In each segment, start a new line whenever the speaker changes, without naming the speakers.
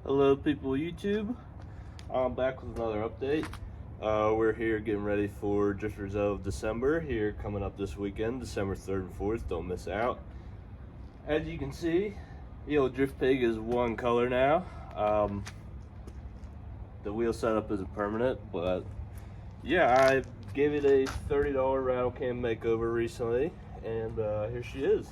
Hello people of YouTube, I'm back with another update. We're here getting ready for Drifters of December here coming up this weekend, December 3rd and 4th, don't miss out. As you can see, the old drift pig is one color now. The wheel setup isn't permanent, but yeah, I gave it a $30 rattle cam makeover recently, and here she is.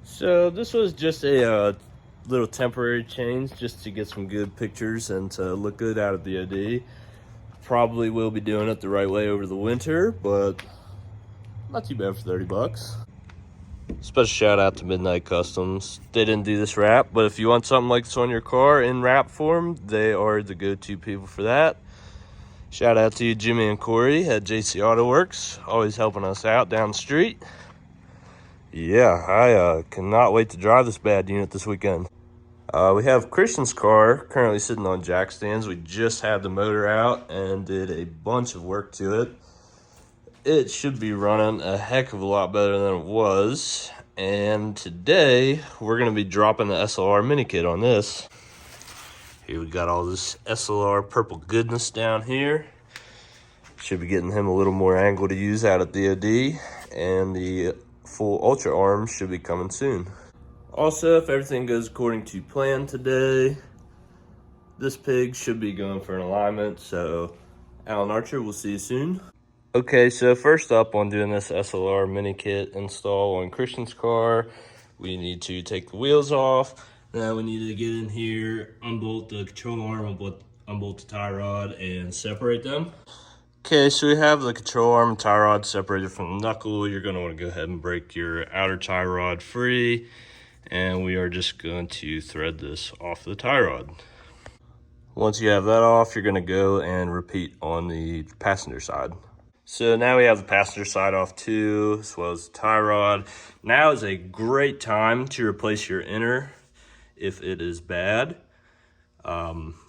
So this was just a little temporary change just to get some good pictures and to look good out of DOD. Probably will be doing it the right way over the winter, but not too bad for 30 bucks. Special shout out to Midnight Customs. They didn't do this wrap, but if you want something like this on your car in wrap form, they are the go-to people for that. Shout out to you, Jimmy and Corey at JC Auto Works, always helping us out down the street. Yeah, I cannot wait to drive this bad unit this weekend. We have Christian's car currently sitting on jack stands. We just had the motor out and did a bunch of work to it. It should be running a heck of a lot better than it was. And today, we're going to be dropping the SLR mini kit on this. Here we got all this SLR purple goodness down here. Should be getting him a little more angle to use out at DOD. And the full ultra arm should be coming soon. Also, if everything goes according to plan today, this pig should be going for an alignment. So Alan Archer, we'll see you soon. Okay, so first up on doing this SLR mini kit install on Christian's car, we need to take the wheels off. Now we need to get in here, unbolt the control arm, unbolt the tie rod, and separate them. Okay, so we have the control arm and tie rod separated from the knuckle. You're going to want to go ahead and break your outer tie rod free. And we are just going to thread this off the tie rod. Once you have that off, you're going to go and repeat on the passenger side. So now we have the passenger side off too, as well as the tie rod. Now is a great time to replace your inner if it is bad.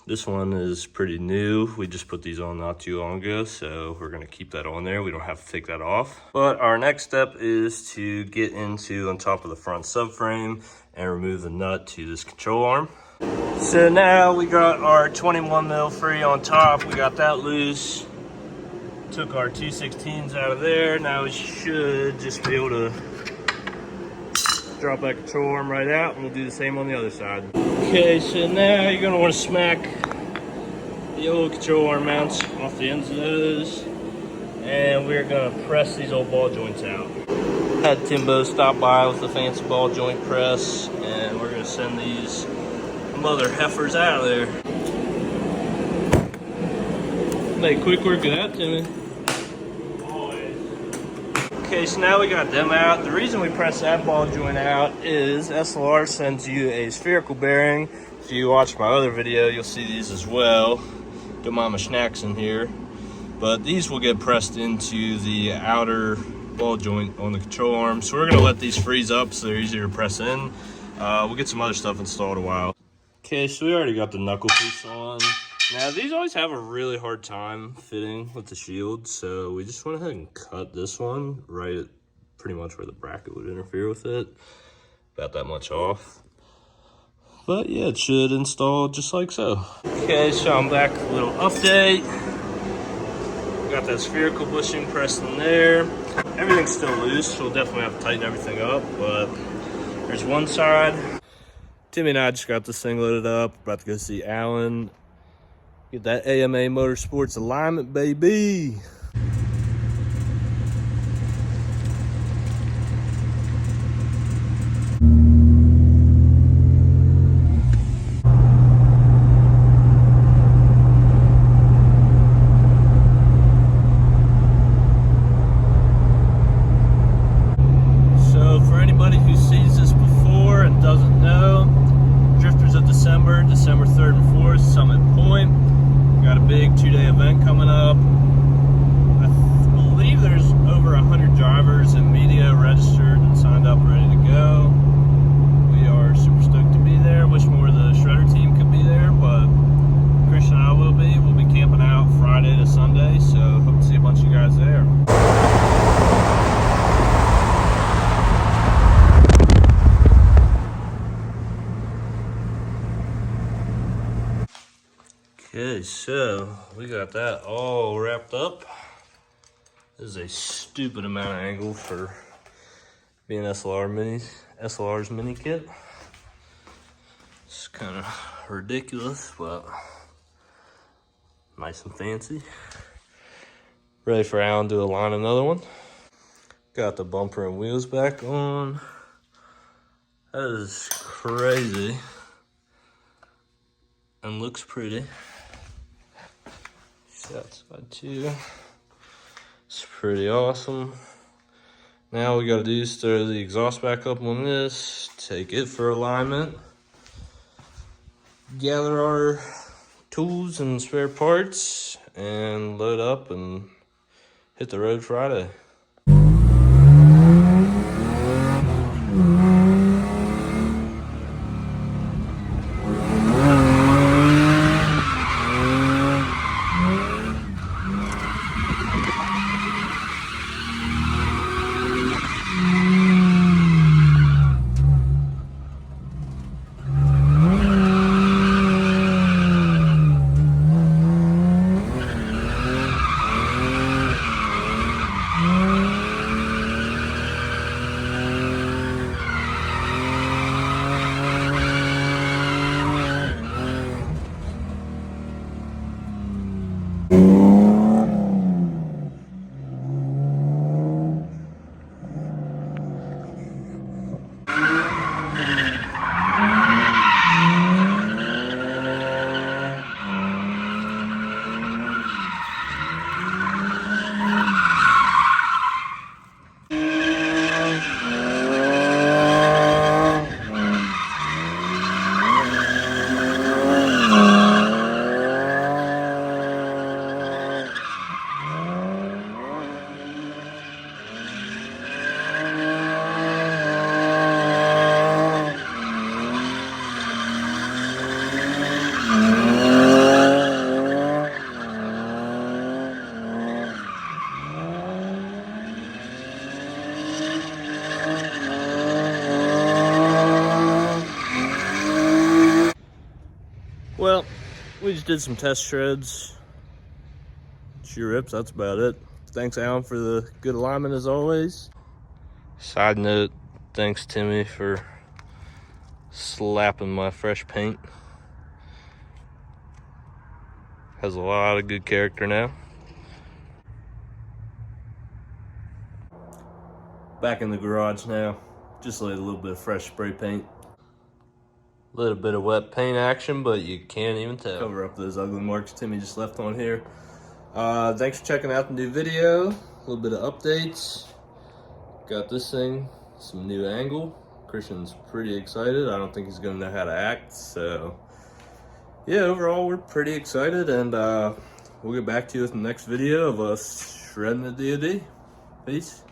This one is pretty new. We just put these on not too long ago, so we're going to keep that on there. We don't have to take that off. But our next step is to get into on top of the front subframe and remove the nut to this control arm. So now we got our 21 mil free on top. We got that loose. Took our 216s out of there. Now we should just be able to drop that control arm right out, and we'll do the same on the other side. Okay, so now you're gonna want to smack the old control arm mounts off the ends of those, and we're gonna press these old ball joints out. Had Timbo stop by with the fancy ball joint press, and we're gonna send these mother heifers out of there. Make quick work of that, Timmy. Okay, so now we got them out. The reason we press that ball joint out is SLR sends you a spherical bearing. If you watch my other video, you'll see these as well. Don't mind my snacks in here. But these will get pressed into the outer ball joint on the control arm. So we're gonna let these freeze up so they're easier to press in. We'll get some other stuff installed a while. Okay, so we already got the knuckle piece on. Now, these always have a really hard time fitting with the shield, so we just went ahead and cut this one right at pretty much where the bracket would interfere with it. About that much off. But yeah, it should install just like so. Okay, so I'm back with a little update. Got that spherical bushing pressed in there. Everything's still loose, so we'll definitely have to tighten everything up, but there's one side. Timmy and I just got this thing loaded up. About to go see Alan. Get that AMA Motorsports alignment, baby. So for anybody who sees this before and doesn't know, Drifters of December, December 3rd and 4th, Summit Point. Got a big 2-day event coming up. Okay, so we got that all wrapped up. This is a stupid amount of angle for being SLR's mini kit. It's kind of ridiculous, but nice and fancy. Ready for Alan to align another one. Got the bumper and wheels back on. That is crazy and looks pretty. Outside too. It's pretty awesome. Now we gotta do is throw the exhaust back up on this, take it for alignment, gather our tools and spare parts, and load up and hit the road Friday. Well, we just did some test shreds. Shoe rips, that's about it. Thanks, Alan, for the good alignment as always. Side note, thanks, Timmy, for slapping my fresh paint. Has a lot of good character now. Back in the garage now. Just laid a little bit of fresh spray paint. A little bit of wet paint action, but you can't even tell. Cover up those ugly marks Timmy just left on here. Thanks for checking out the new video. A little bit of updates. Got this thing, some new angle. Christian's pretty excited. I don't think he's gonna know how to act, so yeah, overall we're pretty excited, and we'll get back to you with the next video of us shredding the DOD. Peace.